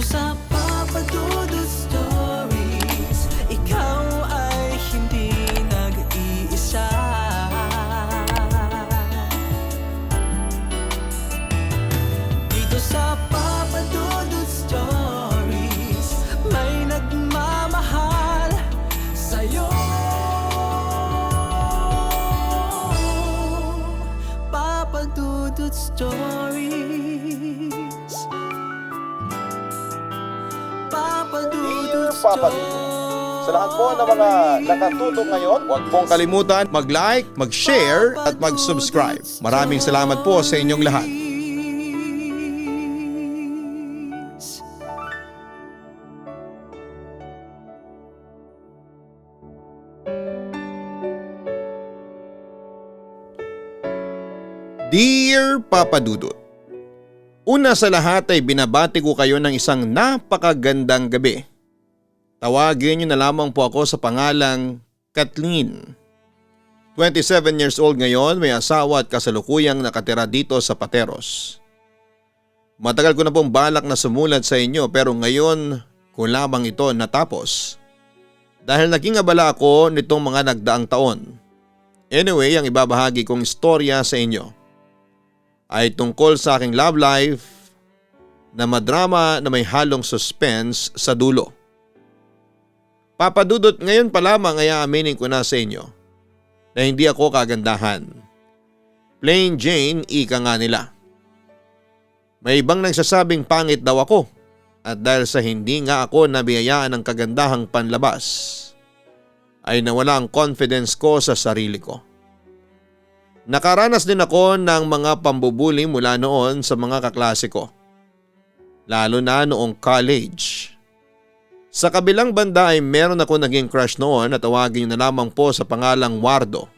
sa Papa Dudut Stories, ikaw ay hindi nag-iisa. Dito sa Papa Dudut Stories, may nagmamahal sa'yo. Papa Dudut Stories, Papa Dudut Papa Dudut. Sa lahat po ng mga nakatutok ngayon, huwag pong kalimutan mag-like, mag-share at mag-subscribe. Maraming salamat po sa inyong lahat. Dear Papa Dudut, una sa lahat ay binabati ko kayo ng isang napakagandang gabi. Tawagin niyo na lamang po ako sa pangalang Kathleen. 27 years old ngayon, may asawa at kasalukuyang nakatira dito sa Pateros. Matagal ko na pong balak na sumulat sa inyo pero ngayon ko lamang ito natapos. Dahil naging abala ako nitong mga nagdaang taon. Anyway, ang ibabahagi kong istorya sa inyo ay tungkol sa aking love life na madrama na may halong suspense sa dulo. Papa Dudut, ngayon pa lamang ay aaminin ko na sa inyo na hindi ako kagandahan. Plain Jane, ika nga nila. May ibang nagsasabing pangit daw ako at dahil sa hindi nga ako nabiyayaan ng kagandahang panlabas ay nawala ang confidence ko sa sarili ko. Nakaranas din ako ng mga pambubuli mula noon sa mga kaklase ko, lalo na noong college. Sa kabilang banda ay meron ako naging crush noon na tawagin na lamang po sa pangalang Wardo.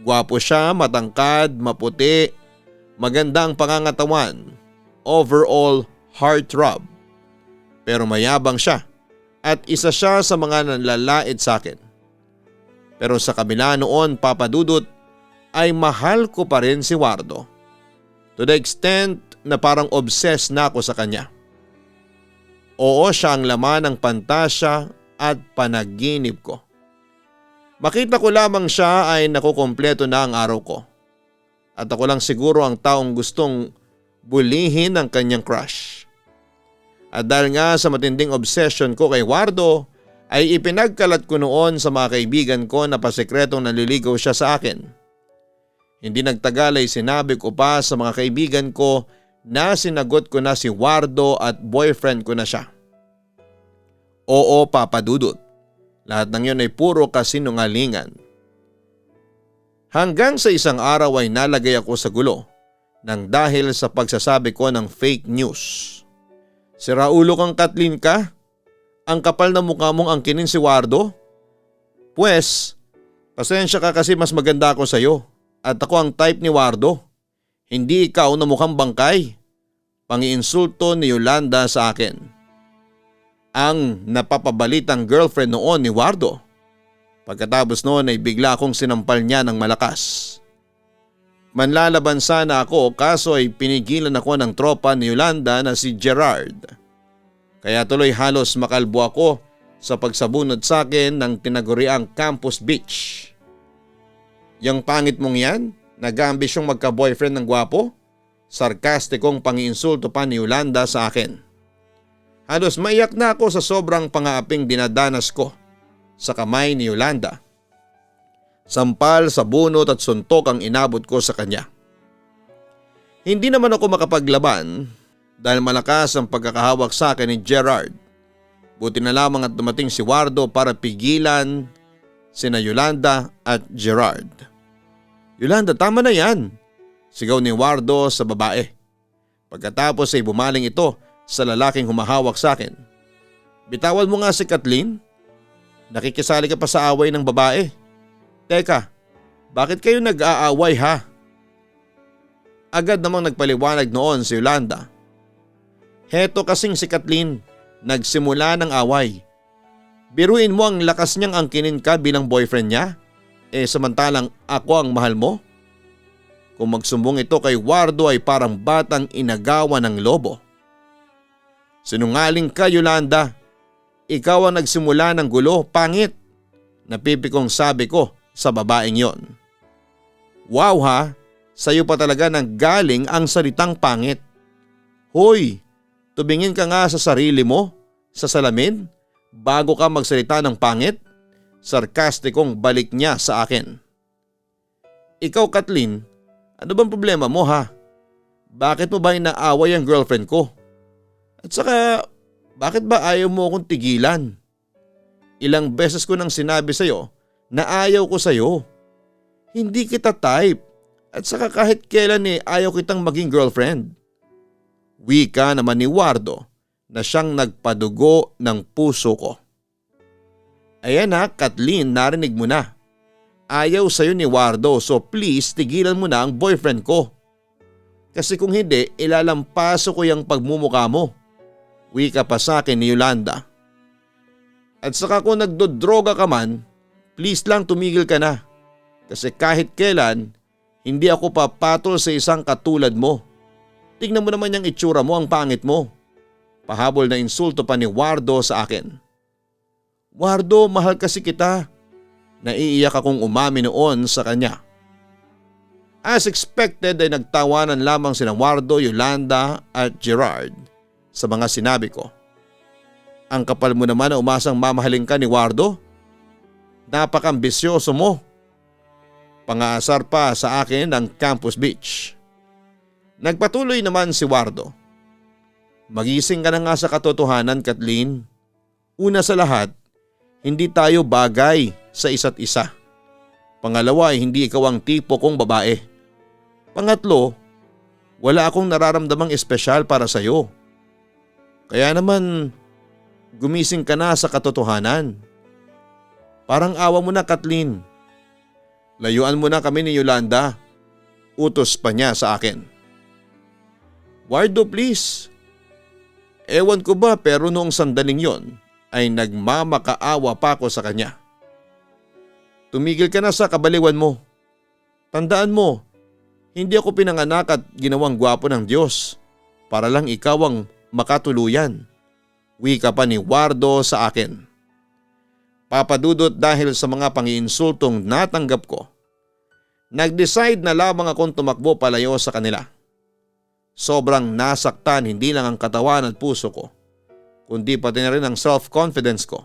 Gwapo siya, matangkad, maputi, maganda ang pangangatawan, overall heartthrob. Pero mayabang siya at isa siya sa mga nanlalait sa akin. Pero sa kabila noon, Papa Dudut, ay mahal ko pa rin si Wardo. To the extent na parang obsessed na ako sa kanya. Oo, siya ang laman ng pantasya at panaginip ko. Makita ko lamang siya ay nakukumpleto na ang araw ko. At ako lang siguro ang taong gustong bulihin ang kanyang crush. At dahil nga sa matinding obsession ko kay Wardo, ay ipinagkalat ko noon sa mga kaibigan ko na pasekretong naliligaw siya sa akin. Hindi nagtagal ay sinabi ko pa sa mga kaibigan ko na sinagot ko na si Wardo at boyfriend ko na siya. Oo, Papa Dudut. Lahat ng yun ay puro kasinungalingan. Hanggang sa isang araw ay nalagay ako sa gulo nang dahil sa pagsasabi ko ng fake news. Siraulo kang Kathleen ka? Ang kapal na mukha mong angkinin si Wardo? Pwes, pasensya ka kasi mas maganda ako sa'yo. At ako ang type ni Wardo. Hindi ikaw na mukhang bangkay. Pangiinsulto ni Yolanda sa akin. Ang napapabalitang girlfriend noon ni Wardo. Pagkatapos noon ay bigla akong sinampal niya ng malakas. Manlalaban sana ako kaso ay pinigilan ako ng tropa ni Yolanda na si Gerard. Kaya tuloy halos makalbo ako sa pagsabunod sa akin ng tinaguriang Campus Beach. Yang pangit mong yan? Nag-aambisyong magka-boyfriend ng gwapo? Sarkastikong pangiinsulto pa ni Yolanda sa akin. Halos maiyak na ako sa sobrang pangaaping dinadanas ko sa kamay ni Yolanda. Sampal sa bunot at suntok ang inabot ko sa kanya. Hindi naman ako makapaglaban dahil malakas ang pagkakahawak sa akin ni Gerard. Buti na lamang at dumating si Wardo para pigilan sina Yolanda at Gerard. Yolanda, tama na yan, sigaw ni Wardo sa babae. Pagkatapos ay bumaling ito sa lalaking humahawak sa akin. Bitawan mo nga si Kathleen. Nakikisali ka pa sa away ng babae. Teka, bakit kayo nag-aaway ha? Agad namang nagpaliwanag noon si Yolanda. Heto kasing si Kathleen, nagsimula ng away. Biruin mo ang lakas niyang angkinin ka bilang boyfriend niya, samantalang ako ang mahal mo? Kung magsumbong ito kay Wardo ay parang batang inagawa ng lobo. Sinungaling ka, Yolanda. Ikaw ang nagsimula ng gulo, pangit. Napipikong sabi ko sa babaeng yon. Wow ha, sa'yo pa talaga nanggaling ang salitang pangit. Hoy, tumingin ka nga sa sarili mo, sa salamin, bago ka magsalita ng pangit. Sarkastikong balik niya sa akin. Ikaw, Kathleen, ano bang problema mo ha? Bakit mo ba inaaway ang girlfriend ko? At saka, bakit ba ayaw mo akong tigilan? Ilang beses ko nang sinabi sa'yo na ayaw ko sa'yo. Hindi kita type. At saka kahit kailan ayaw kitang maging girlfriend. Wika naman ni Wardo na siyang nagpadugo ng puso ko. Ayan ha, Kathleen, narinig mo na. Ayaw sa'yo ni Wardo, so please tigilan mo na ang boyfriend ko. Kasi kung hindi, ilalampaso ko yung pagmumukha mo. Wika pa sa akin ni Yolanda. At saka kung nagdodroga ka man, please lang tumigil ka na. Kasi kahit kailan, hindi ako papatol sa isang katulad mo. Tingnan mo naman yung itsura mo, ang pangit mo. Pahabol na insulto pa ni Wardo sa akin. Wardo, mahal kasi kita. Naiiyak akong umami noon sa kanya. As expected ay nagtawanan lamang sina Wardo, Yolanda at Gerard sa mga sinabi ko. Ang kapal mo naman na umasang mamahalin ka ni Wardo. Napaka-ambisyoso mo. Pangaasar pa sa akin ang Campus Beach. Nagpatuloy naman si Wardo. Magising ka na nga sa katotohanan, Kathleen. Una sa lahat, hindi tayo bagay sa isa't isa. Pangalawa ay hindi ikaw ang tipo kong babae. Pangatlo, wala akong nararamdamang espesyal para sa'yo. Kaya naman, gumising ka na sa katotohanan. Parang awa mo na, Kathleen. Layuan mo na kami ni Yolanda. Utos pa niya sa akin. Wardo, please. Ewan ko ba pero noong sandaling yon ay nagmamakaawa pa ako sa kanya. Tumigil ka na sa kabaliwan mo. Tandaan mo, hindi ako pinanganak at ginawang gwapo ng Diyos para lang ikaw ang makatuluyan. Wika pa ni Wardo sa akin. Papadudot dahil sa mga pangiinsultong natanggap ko, nag-decide na lamang akong tumakbo palayo sa kanila. Sobrang nasaktan hindi lang ang katawan at puso ko, kundi pati na rin ang self-confidence ko.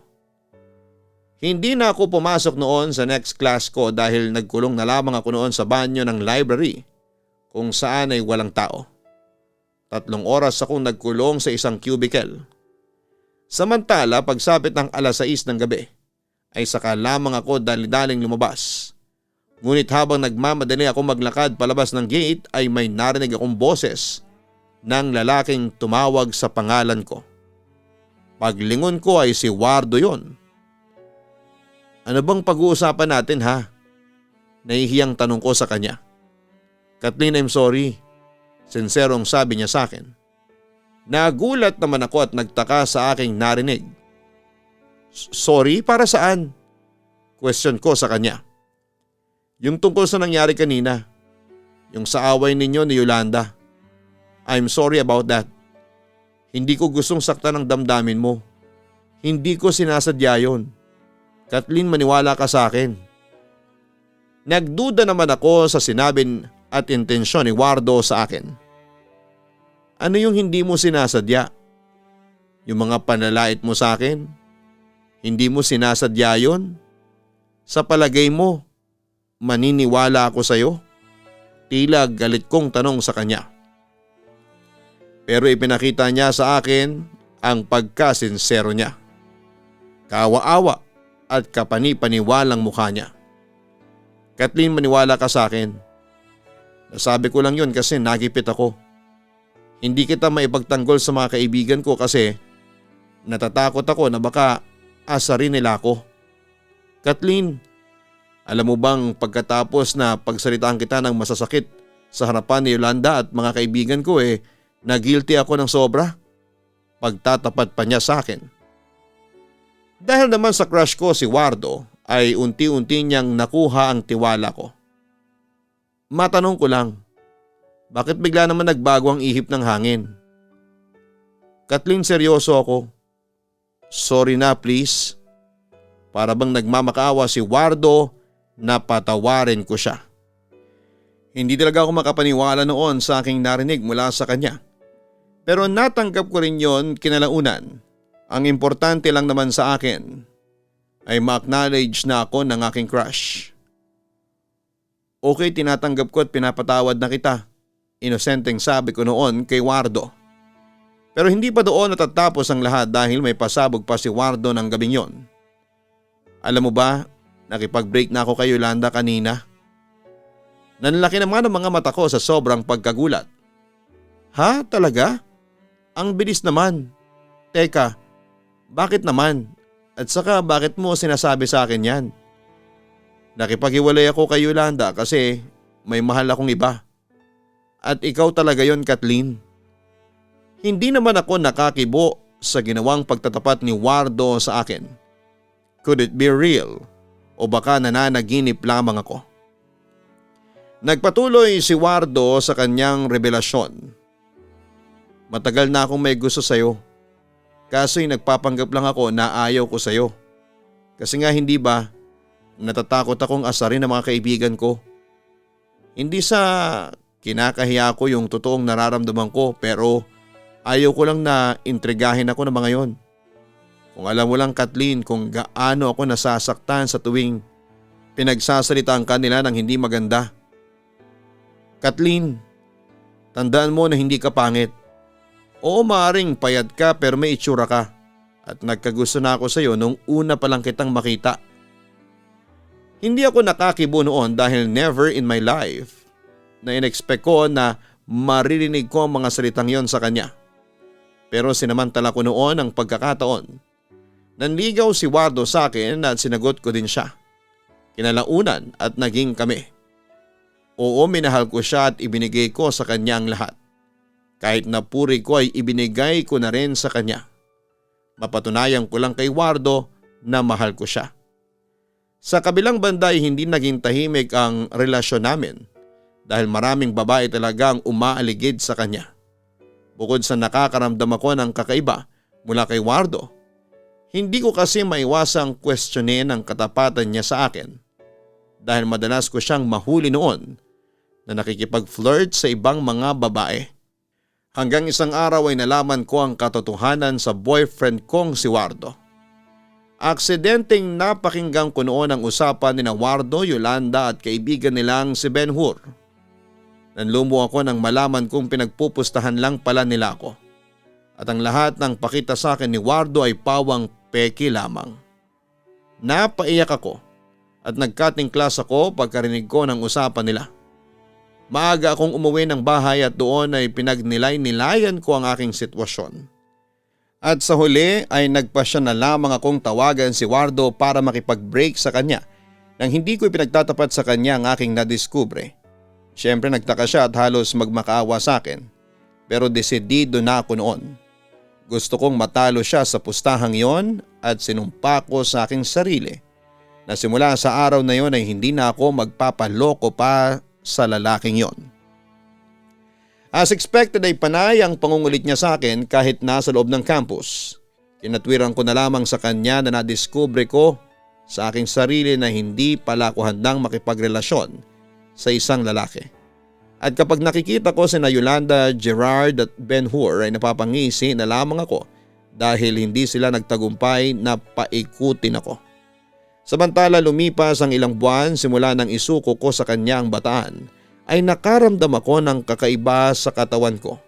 Hindi na ako pumasok noon sa next class ko dahil nagkulong na lamang ako noon sa banyo ng library kung saan ay walang tao. 3 oras akong nagkulong sa isang cubicle. Samantala pagsapit ng 6:00 ng gabi ay saka lamang ako dali-daling lumabas. Ngunit habang nagmamadali ako maglakad palabas ng gate ay may narinig akong boses ng lalaking tumawag sa pangalan ko. Paglingon ko ay si Wardo yon. Ano bang pag-uusapan natin ha? Nahihiyang tanong ko sa kanya. Kathleen, I'm sorry. Sinserong sabi niya sa akin. Nagulat naman ako at nagtaka sa aking narinig. Sorry, para saan? Question ko sa kanya. Yung tungkol sa nangyari kanina. Yung sa away ninyo ni Yolanda. I'm sorry about that. Hindi ko gustong saktan ang damdamin mo. Hindi ko sinasadya yun. Kathleen, maniwala ka sa akin. Nagduda naman ako sa sinabi at intensyon ni Wardo sa akin. Ano yung hindi mo sinasadya? Yung mga panlalait mo sa akin? Hindi mo sinasadya yun? Sa palagay mo, maniniwala ako sa'yo? Tila galit kong tanong sa kanya. Pero ipinakita niya sa akin ang pagkasinsero niya. Kawa-awa at kapani-paniwalang mukha niya. Kathleen, maniwala ka sa akin. Nasabi ko lang yun kasi nagipit ako. Hindi kita maipagtanggol sa mga kaibigan ko kasi natatakot ako na baka asarin nila ako. Kathleen, alam mo bang pagkatapos na pagsalitaan kita ng masasakit sa harapan ni Yolanda at mga kaibigan ko na-guilty ako ng sobra? Pagtatapat pa niya sa akin. Dahil naman sa crush ko si Wardo ay unti-unti niyang nakuha ang tiwala ko. Matanong ko lang, bakit bigla naman nagbago ang ihip ng hangin? Kathleen, seryoso ako. Sorry na please. Para bang nagmamakaawa si Wardo na patawarin ko siya. Hindi talaga ako makapaniwala noon sa aking narinig mula sa kanya. Pero natanggap ko rin yon kinalaunan. Ang importante lang naman sa akin ay ma-acknowledge na ako ng aking crush. Okay, tinatanggap ko at pinapatawad na kita. Inosenteng sabi ko noon kay Wardo. Pero hindi pa doon natatapos ang lahat dahil may pasabog pa si Wardo ng gabing yon. Alam mo ba, nakipag-break na ako kay Yolanda kanina. Nanlaki naman ang mga mata ko sa sobrang pagkagulat. Ha? Talaga? Ang bilis naman. Teka, bakit naman? At saka bakit mo sinasabi sa akin yan? Nakipaghiwalay ako kay Yolanda kasi may mahal akong iba. At ikaw talaga yon, Kathleen. Hindi naman ako nakakibo sa ginawang pagtatapat ni Wardo sa akin. Could it be real? O baka nananaginip lamang ako? Nagpatuloy si Wardo sa kanyang revelasyon. Matagal na akong may gusto sa'yo. Kaso'y nagpapanggap lang ako na ayaw ko sa'yo. Kasi nga hindi ba, natatakot akong asarin ng mga kaibigan ko. Hindi sa kinakahiya ko yung totoong nararamdaman ko pero ayaw ko lang na intrigahin ako ng mga yon. Kung alam mo lang, Kathleen, kung gaano ako nasasaktan sa tuwing pinagsasalitaan ka nila ng hindi maganda. Kathleen, tandaan mo na hindi ka pangit. Oo, maaaring payat ka pero may itsura ka. At nagkagusto na ako sa iyo nung una pa lang kitang makita. Hindi ako nakakibo noon dahil never in my life na in-expect ko na maririnig ko ang mga salitang yon sa kanya. Pero sinamantala ko noon ang pagkakataon. Nanligaw si Wardo sa akin at sinagot ko din siya. Kinalaunan at naging kami. Oo, minahal ko siya at ibinigay ko sa kanya ang lahat. Kahit na puri ko ay ibinigay ko na rin sa kanya. Mapatunayan ko lang kay Wardo na mahal ko siya. Sa kabilang banda ay hindi naging tahimik ang relasyon namin dahil maraming babae talaga ang umaaligid sa kanya. Bukod sa nakakaramdam ako ng kakaiba mula kay Wardo, hindi ko kasi maiwasang questionin ang katapatan niya sa akin dahil madalas ko siyang mahuli noon na nakikipag-flirt sa ibang mga babae. Hanggang isang araw ay nalaman ko ang katotohanan sa boyfriend kong si Wardo. Aksidenteng napakinggan ko noon ang usapan ni Wardo, Yolanda at kaibigan nilang si Ben-Hur. Nanlumo ako nang malaman kong pinagpupustahan lang pala nila ako. At ang lahat ng pakita sa akin ni Wardo ay pawang peki lamang. Napaiyak ako at nagkating class ako pagkarinig ko ng usapan nila. Maaga akong umuwi ng bahay at doon ay pinagnilay-nilayan ko ang aking sitwasyon. At sa huli ay nagpasya na lamang akong tawagan si Wardo para makipag-break sa kanya nang hindi ko ipinagtatapat sa kanya ang aking nadiskubre. Siyempre nagtaka siya at halos magmakaawa sa akin pero desidido na ako noon. Gusto kong matalo siya sa pustahang yon at sinumpa ko sa aking sarili na simula sa araw na yon ay hindi na ako magpapaloko pa sa lalaking yon. As expected ay panay ang pangungulit niya sa akin kahit nasa loob ng campus. Kinatwiran ko na lamang sa kanya na nadiskubre ko sa aking sarili na hindi pala ako handang makipagrelasyon sa isang lalaki. At kapag nakikita ko sina Yolanda, Gerard at Ben-Hur ay napapangisi na lamang ako dahil hindi sila nagtagumpay na paikutin ako. Samantala lumipas ang ilang buwan simula nang isuko ko sa kanya ang bataan ay nakaramdam ako ng kakaiba sa katawan ko.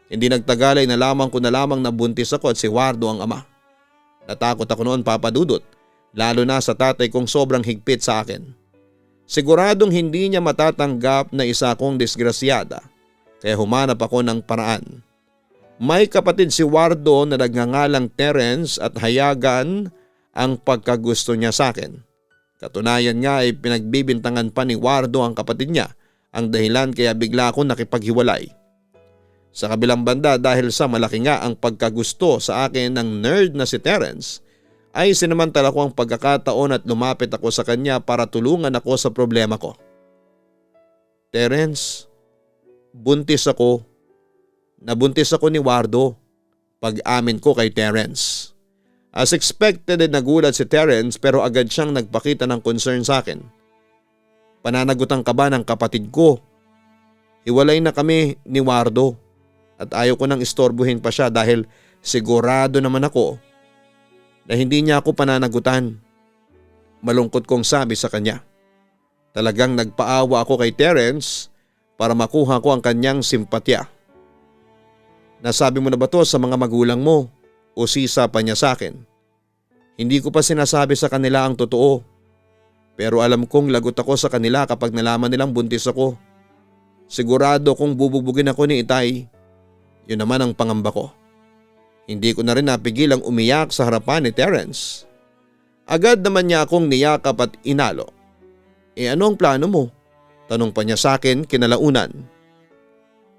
Hindi nagtagal ay nalaman ko na lamang na buntis ako at si Wardo ang ama. Natakot ako noon, Papa Dudut, lalo na sa tatay kong sobrang higpit sa akin. Siguradong hindi niya matatanggap na isa akong disgrasyada kaya humanap ako ng paraan. May kapatid si Wardo na nagngangalang Terence at hayagan ang pagkagusto niya sa akin. Katunayan nga ay pinagbibintangan pa ni Wardo ang kapatid niya ang dahilan kaya bigla akong nakipaghiwalay. Sa kabilang banda dahil sa malaki nga ang pagkagusto sa akin ng nerd na si Terence ay sinamantala ko ang pagkakataon at lumapit ako sa kanya para tulungan ako sa problema ko. Terence, buntis ako. Nabuntis ako ni Wardo. Pag-amin ko kay Terence. As expected, nagulat si Terence pero agad siyang nagpakita ng concern sa akin. Pananagutan ka ba ng kapatid ko? Hiwalay na kami ni Wardo at ayaw ko nang istorbuhin pa siya dahil sigurado naman ako na hindi niya ako pananagutan. Malungkot kong sabi sa kanya. Talagang nagpaawa ako kay Terence para makuha ko ang kanyang simpatya. Nasabi mo na ba to sa mga magulang mo o sisa pa niya sa akin? Hindi ko pa sinasabi sa kanila ang totoo. Pero alam kong lagot ako sa kanila kapag nalaman nilang buntis ako. Sigurado kong bububugin ako ni Itay. Yun naman ang pangamba ko. Hindi ko na rin napigilang umiyak sa harapan ni Terence. Agad naman niya akong niyakap at inalo. Ano ang plano mo? Tanong pa niya sa akin kinalaunan.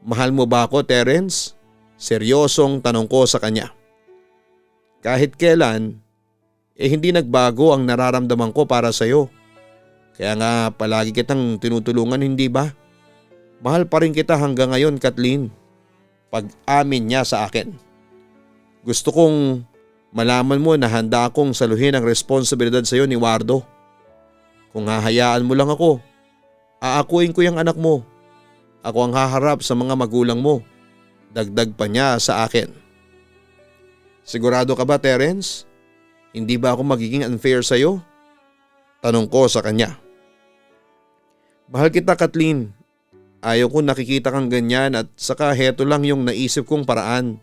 Mahal mo ba ako, Terence? Seryosong tanong ko sa kanya. Kahit kailan, hindi nagbago ang nararamdaman ko para sa iyo. Kaya nga palagi kitang tinutulungan, hindi ba? Mahal pa rin kita hanggang ngayon, Kathleen. Pag-amin niya sa akin. Gusto kong malaman mo na handa akong saluhin ang responsibilidad sa iyo ni Wardo. Kung hahayaan mo lang ako, aakuin ko yung anak mo. Ako ang haharap sa mga magulang mo. Dagdag pa niya sa akin. Sigurado ka ba, Terence? Hindi ba ako magiging unfair sa iyo? Tanong ko sa kanya. Mahal kita, Kathleen. Ayaw ko nakikita kang ganyan at saka heto lang yung naisip kong paraan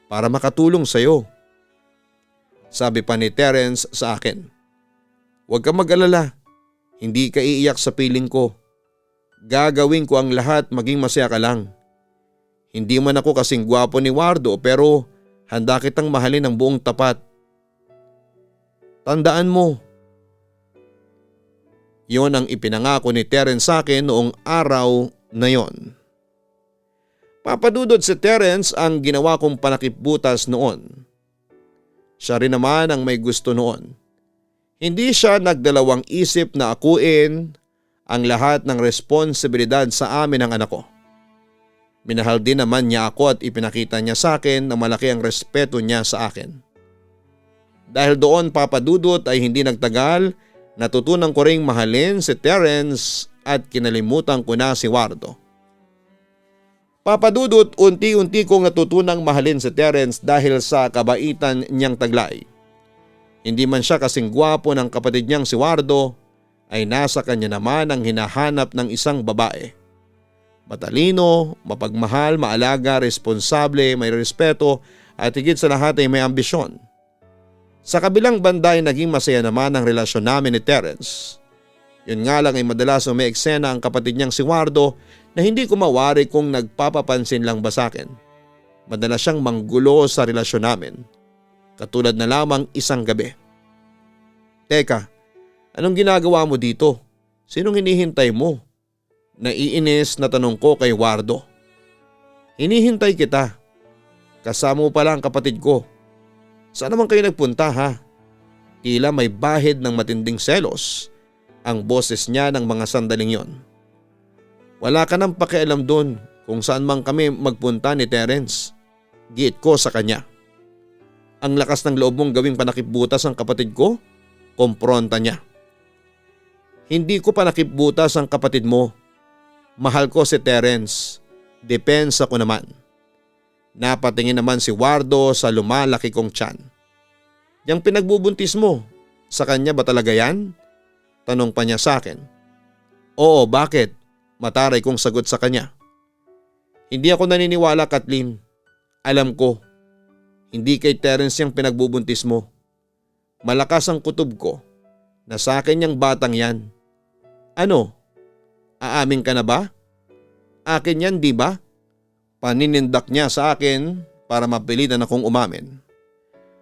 para makatulong sa iyo. Sabi pa ni Terence sa akin. Huwag kang mag-alala. Hindi ka iiyak sa piling ko. Gagawin ko ang lahat maging masaya ka lang. Hindi man ako kasing gwapo ni Wardo pero handa kitang mahalin ng buong tapat. Tandaan mo. Yon ang ipinangako ni Terence sa akin noong araw na yon. Papadudod si Terence ang ginawa kong panakipbutas noon. Siya rin naman ang may gusto noon. Hindi siya nagdalawang isip na akuin ang lahat ng responsibilidad sa amin ng anak ko. Minahal din naman niya ako at ipinakita niya sa akin na malaki ang respeto niya sa akin. Dahil doon, papadudot, ay hindi nagtagal, natutunan ko ring mahalin si Terence at kinalimutan ko na si Wardo. Papadudot, unti-unti kong natutunang mahalin si Terence dahil sa kabaitan niyang taglay. Hindi man siya kasing gwapo ng kapatid niyang si Wardo, ay nasa kanya naman ang hinahanap ng isang babae. Matalino, mapagmahal, maalaga, responsable, may respeto at higit sa lahat ay may ambisyon. Sa kabilang banda ay naging masaya naman ang relasyon namin ni Terence. Yun nga lang ay madalas may eksena ang kapatid niyang si Wardo na hindi ko mawari kung nagpapapansin lang ba sa akin. Madalas siyang manggulo sa relasyon namin. Katulad na lamang isang gabi. Teka, anong ginagawa mo dito? Sinong hinihintay mo? Naiinis na tanong ko kay Wardo. Hinihintay kita. Kasama mo pala ang kapatid ko. Saan naman kayo nagpunta, ha? Tila may bahid ng matinding selos ang boses niya ng mga sandaling yon. Wala ka nang pakialam doon kung saan man kami magpunta ni Terence. Giit ko sa kanya. Ang lakas ng loob mong gawing panakipbutas ang kapatid ko? Kompronta niya. Hindi ko panakipbutas ang kapatid mo. Mahal ko si Terence. Depensa ko naman. Napatingin naman si Wardo sa lumalaki kong tiyan. Yang pinagbubuntis mo, sa kanya ba talaga yan? Tanong pa niya sa akin. Oo, bakit? Mataray kong sagot sa kanya. Hindi ako naniniwala, Kathleen. Alam ko, hindi kay Terence yung pinagbubuntis mo. Malakas ang kutob ko na sa akin yung batang yan. Ano? Aamin ka na ba? Akin yan, di ba? Paninindak niya sa akin para mapilitan akong umamin.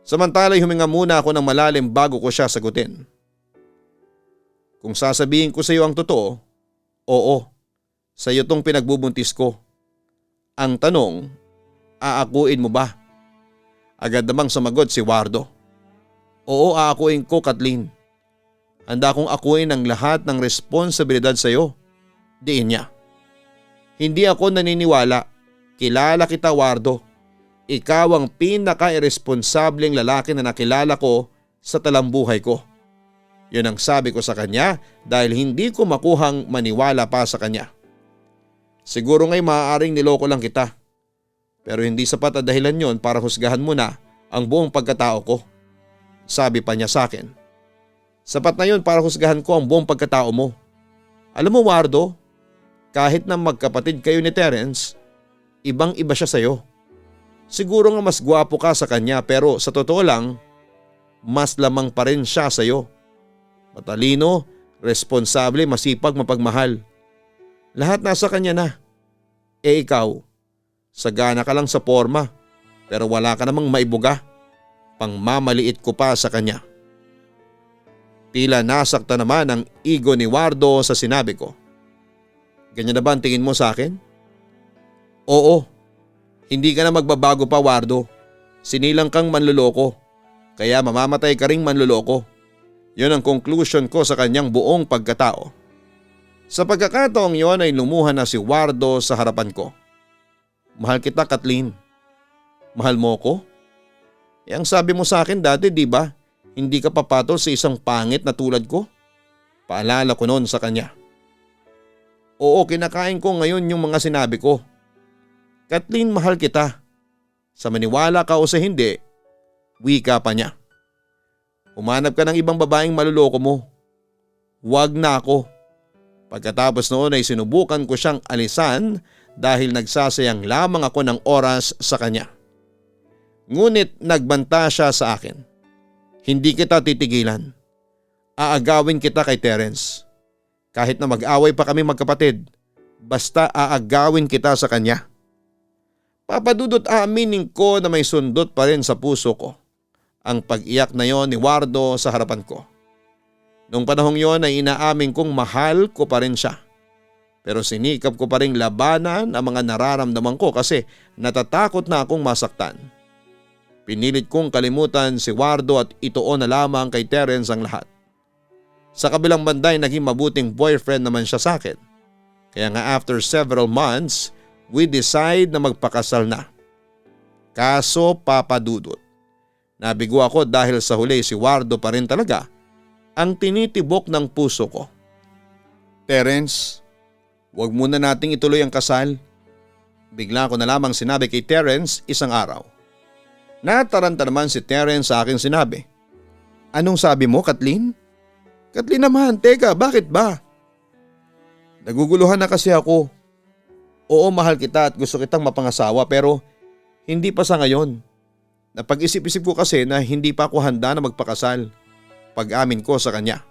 Samantala'y huminga muna ako ng malalim bago ko siya sagutin. Kung sasabihin ko sa iyo ang totoo, oo, sa iyo tong pinagbubuntis ko. Ang tanong, aakuin mo ba? Agad namang sumagot si Wardo. Oo, aakuin ko, Kathleen. Handa akong akuin ang lahat ng responsibilidad sa iyo. Diin niya. Hindi ako naniniwala. Kilala kita, Wardo. Ikaw ang pinaka-irresponsableng lalaki na nakilala ko sa talambuhay ko. Yun ang sabi ko sa kanya dahil hindi ko makuhang maniwala pa sa kanya. Siguro nga'y maaaring niloko lang kita. Pero hindi sapat na dahilan yon para husgahan mo na ang buong pagkatao ko. Sabi pa niya sa akin. Sapat na yun para husgahan ko ang buong pagkatao mo. Alam mo Wardo, kahit na magkapatid kayo ni Terence, ibang iba siya sa'yo. Siguro nga mas gwapo ka sa kanya pero sa totoo lang, mas lamang pa rin siya sa'yo. Matalino, responsable, masipag, mapagmahal. Lahat nasa kanya na. Ikaw, sagana ka lang sa forma pero wala ka namang maibuga. Pangmamaliit ko pa sa kanya. Tila nasakta naman ang ego ni Wardo sa sinabi ko. Ganyan na ba ang tingin mo sa akin? Oo. Hindi ka na magbabago pa Wardo. Sinilang kang manluloko. Kaya mamamatay ka ring manluloko. Yun ang conclusion ko sa kanyang buong pagkatao. Sa pagkakataong yon ay lumuha na si Wardo sa harapan ko. Mahal kita Kathleen. Mahal mo ko? Ang sabi mo sa akin dati di ba? Hindi ka papatol sa isang pangit na tulad ko? Paalala ko noon sa kanya. Oo, kinakain ko ngayon yung mga sinabi ko. Kathleen, mahal kita. Sa maniwala ka o sa hindi, wika pa niya. Umanap ka ng ibang babaeng maluloko mo. Huwag na ako. Pagkatapos noon ay sinubukan ko siyang alisan dahil nagsasayang lamang ako ng oras sa kanya. Ngunit nagbanta siya sa akin. Hindi kita titigilan. Aagawin kita kay Terence. Kahit na mag-away pa kami magkapatid, basta aagawin kita sa kanya. Papadudot aaminin ko na may sundot pa rin sa puso ko ang pag-iyak na yon ni Wardo sa harapan ko. Noong panahong yon ay inaamin kong mahal ko pa rin siya. Pero sinikap ko pa rin labanan ang mga nararamdaman ko kasi natatakot na akong masaktan. Pinilit kong kalimutan si Wardo at ituon na lamang kay Terence ang lahat. Sa kabilang banda ay naging mabuting boyfriend naman siya sa akin. Kaya nga after several months, we decide na magpakasal na. Kaso papadudot. Nabigo ako dahil sa huli si Wardo pa rin talaga ang tinitibok ng puso ko. Terence, wag muna nating ituloy ang kasal. Bigla ko na lamang sinabi kay Terence isang araw. Nataranta naman si Terence sa aking sinabi. Anong sabi mo, Kathleen? Kathleen naman, teka, bakit ba? Naguguluhan na kasi ako. Oo, mahal kita at gusto kitang mapangasawa pero hindi pa sa ngayon. Napag-isip-isip ko kasi na hindi pa ako handa na magpakasal. Pag-amin ko sa kanya.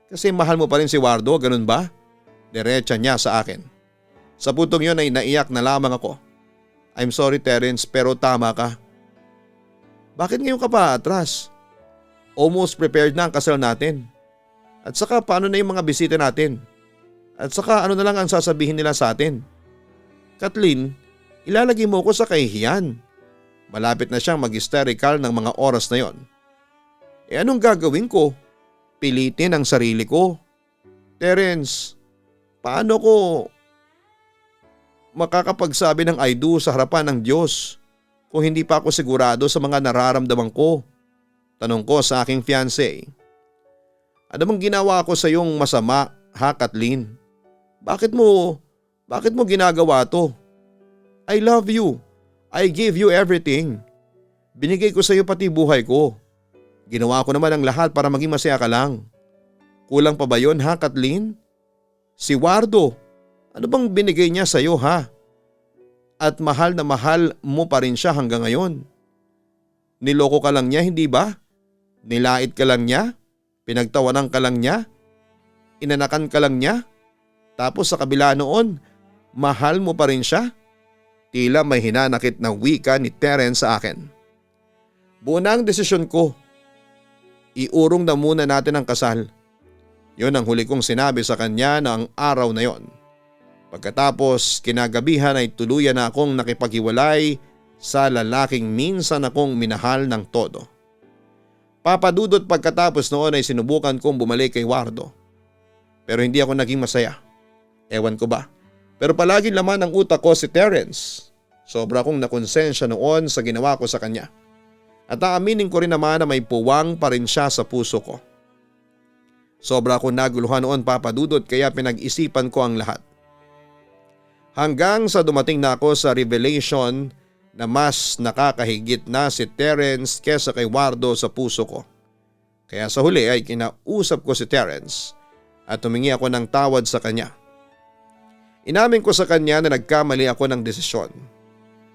Kasi mahal mo pa rin si Wardo, ganun ba? Diretsa niya sa akin. Sa putong yun ay naiyak na lamang ako. I'm sorry Terence pero tama ka. Bakit ngayon ka pa atras? Almost prepared na ang kasal natin. At saka paano na yung mga bisita natin? At saka ano na lang ang sasabihin nila sa atin? Kathleen, ilalagay mo ko sa kahihiyan. Malapit na siyang mag-hysterical ng mga oras na yon. Anong gagawin ko? Pilitin ang sarili ko. Terence, paano ko makakapagsabi ng I do sa harapan ng Diyos kung hindi pa ako sigurado sa mga nararamdaman ko? Tanong ko sa aking fiancé. Ano bang ginawa ko sa iyong masama, ha Kathleen? Bakit mo ginagawa to? I love you. I gave you everything. Binigay ko sa iyo pati buhay ko. Ginawa ko naman ang lahat para maging masaya ka lang. Kulang pa ba yun ha Kathleen? Si Wardo, ano bang binigay niya sa iyo ha? At mahal na mahal mo pa rin siya hanggang ngayon. Niloko ka lang niya hindi ba? Nilait ka lang niya? Pinagtawanan ka lang niya? Inanakan ka lang niya? Tapos sa kabila noon, mahal mo pa rin siya? Tila may hinanakit na wika ni Terence sa akin. Buo na ang desisyon ko. Iurong na muna natin ang kasal. Yun ang huli kong sinabi sa kanya na ang araw na yon. Pagkatapos kinagabihan ay tuluyan na akong nakipaghiwalay sa lalaking minsan akong minahal ng todo. Papadudot pagkatapos noon ay sinubukan kong bumalik kay Wardo. Pero hindi ako naging masaya. Ewan ko ba. Pero palagi laman ang utak ko si Terence. Sobra kong nakonsensya noon sa ginawa ko sa kanya. At aaminin ko rin naman na may puwang pa rin siya sa puso ko. Sobra akong naguluhan noon, Papa Dudut, kaya pinag-isipan ko ang lahat. Hanggang sa dumating na ako sa revelation na mas nakakahigit na si Terence kesa kay Wardo sa puso ko. Kaya sa huli ay kinausap ko si Terence at humingi ako ng tawad sa kanya. Inamin ko sa kanya na nagkamali ako ng desisyon.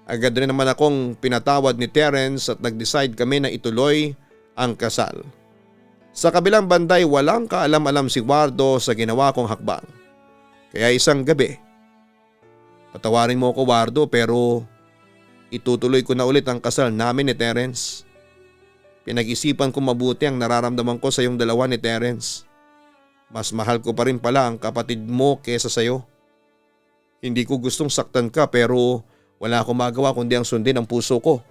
Agad rin naman akong pinatawad ni Terence at nag-decide kami na ituloy ang kasal. Sa kabilang banday, walang kaalam-alam si Wardo sa ginawa kong hakbang. Kaya isang gabi, patawarin mo ko, Wardo, pero itutuloy ko na ulit ang kasal namin ni Terence. Pinag-isipan ko mabuti ang nararamdaman ko sa iyong dalawa ni Terence. Mas mahal ko pa rin pala ang kapatid mo kesa sa'yo. Hindi ko gustong saktan ka pero wala akong magawa kundi ang sundin ang puso ko.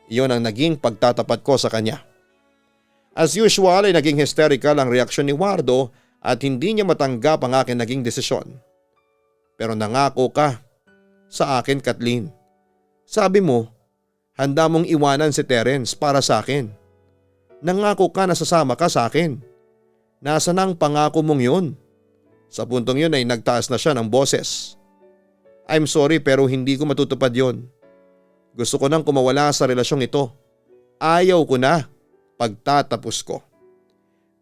Iyon ang naging pagtatapat ko sa kanya. As usual ay naging hysterical ang reaksyon ni Wardo at hindi niya matanggap ang aking naging desisyon. Pero nangako ka sa akin, Kathleen. Sabi mo, handa mong iwanan si Terence para sa akin. Nangako ka na sasama ka sa akin. Nasaan ang pangako mong yun? Sa puntong yun ay nagtaas na siya ng boses. I'm sorry pero hindi ko matutupad yon. Gusto ko nang kumawala sa relasyong ito. Ayaw ko na. Pagtatapos ko.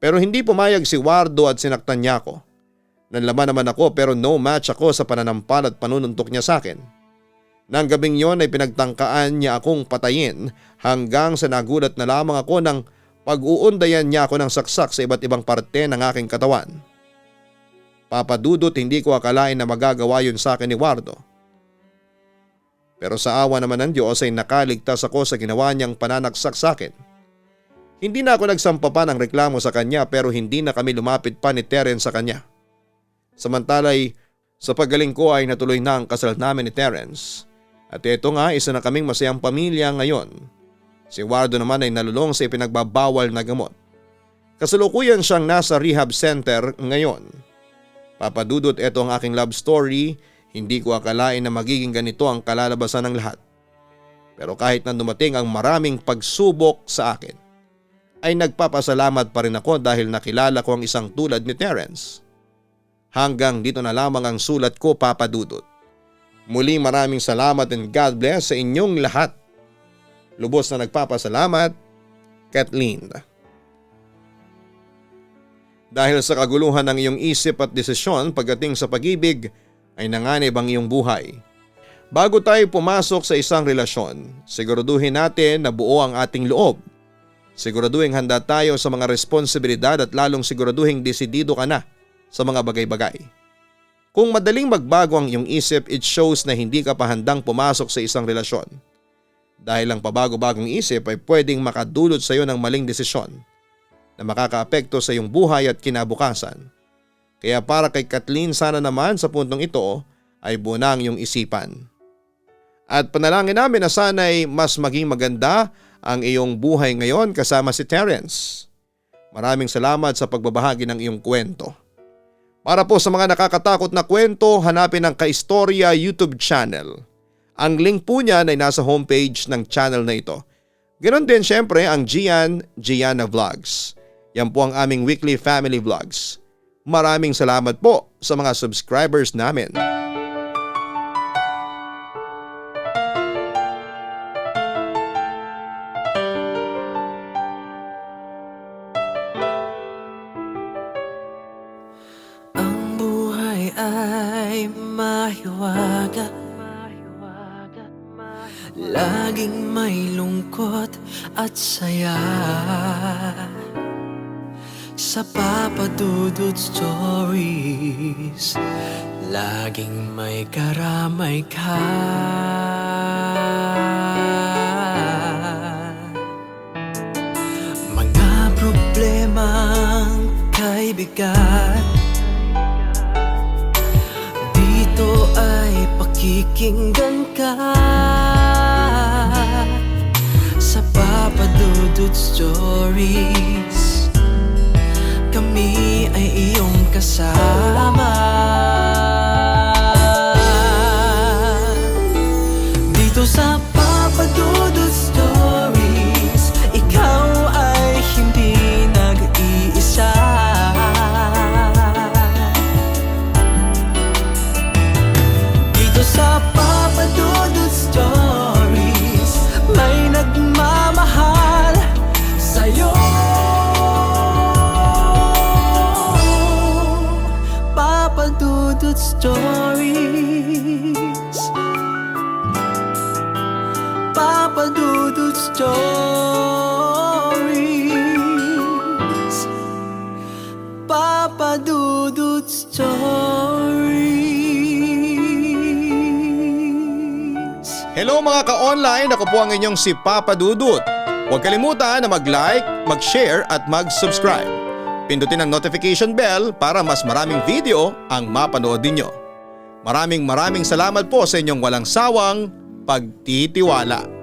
Pero hindi pumayag si Wardo at sinaktan niya ako. Nanlaman naman ako pero no match ako sa pananampal at panununtok niya sa akin. Nang gabing yon ay pinagtangkaan niya akong patayin hanggang sa nagulat na lamang ako ng pag-uundayan niya ako ng saksak sa iba't ibang parte ng aking katawan. Papa Dudut, hindi ko akalain na magagawa yun sa akin ni Wardo. Pero sa awa naman ng Diyos ay nakaligtas ako sa ginawa niyang pananaksak sa akin. Hindi na ako nagsampa pa ng reklamo sa kanya pero hindi na kami lumapit pa ni Terence sa kanya. Samantalay, sa paggaling ko ay natuloy na ang kasal namin ni Terence. At ito nga, isa na kaming masayang pamilya ngayon. Si Wardo naman ay nalulong sa ipinagbabawal na gamot. Kasalukuyan siyang nasa rehab center ngayon. Papa Dudut, ito ang aking love story. Hindi ko akalain na magiging ganito ang kalalabasan ng lahat. Pero kahit na dumating ang maraming pagsubok sa akin, ay nagpapasalamat pa rin ako dahil nakilala ko ang isang tulad ni Terence. Hanggang dito na lamang ang sulat ko, Papa Dudut. Muli maraming salamat and God bless sa inyong lahat. Lubos na nagpapasalamat, Kathleen. Dahil sa kaguluhan ng iyong isip at desisyon pagdating sa pag-ibig ay nanganib ang iyong buhay. Bago tayo pumasok sa isang relasyon, siguraduhin natin na buo ang ating loob. Siguraduhin handa tayo sa mga responsibilidad at lalong siguraduhin desidido ka na sa mga bagay-bagay. Kung madaling magbago ang iyong isip, it shows na hindi ka pa handang pumasok sa isang relasyon. Dahil ang pabago-bagong isip ay pwedeng makadulot sa iyo ng maling desisyon na makakaapekto sa iyong buhay at kinabukasan. Kaya para kay Kathleen, sana naman sa puntong ito ay buo na ang iyong isipan. At panalangin namin na sana'y mas maging maganda ang iyong buhay ngayon kasama si Terence. Maraming salamat sa pagbabahagi ng iyong kwento. Para po sa mga nakakatakot na kwento, hanapin ang Kaistorya YouTube channel. Ang link po niyan ay nasa homepage ng channel na ito. Ganon din syempre ang Gianna Vlogs. Yan po ang aming weekly family vlogs. Maraming salamat po sa mga subscribers namin. Ang buhay ay mahiwaga, laging may lungkot at saya. Sa Papa Dudut Stories, laging may karamay ka. Mga problemang kay bigat, dito ay pakikinggan ka. Sa Papa Dudut Stories, kami ay iyong kasama. Dito Dito sa Papa Dudut Stories, ikaw ay hindi nag-iisa. Dito sa Papa Dudut Stories, may nagmamahal sa'yo. Papa Dudut Stories, Papa Dudut Stories, Papa Dudut Stories. Hello mga ka-online, ako po ang inyong si Papa Dudut. Huwag kalimutan na mag-like, mag-share at mag-subscribe. Pindutin ang notification bell para mas maraming video ang mapanood ninyo. Maraming salamat po sa inyong walang sawang pagtitiwala.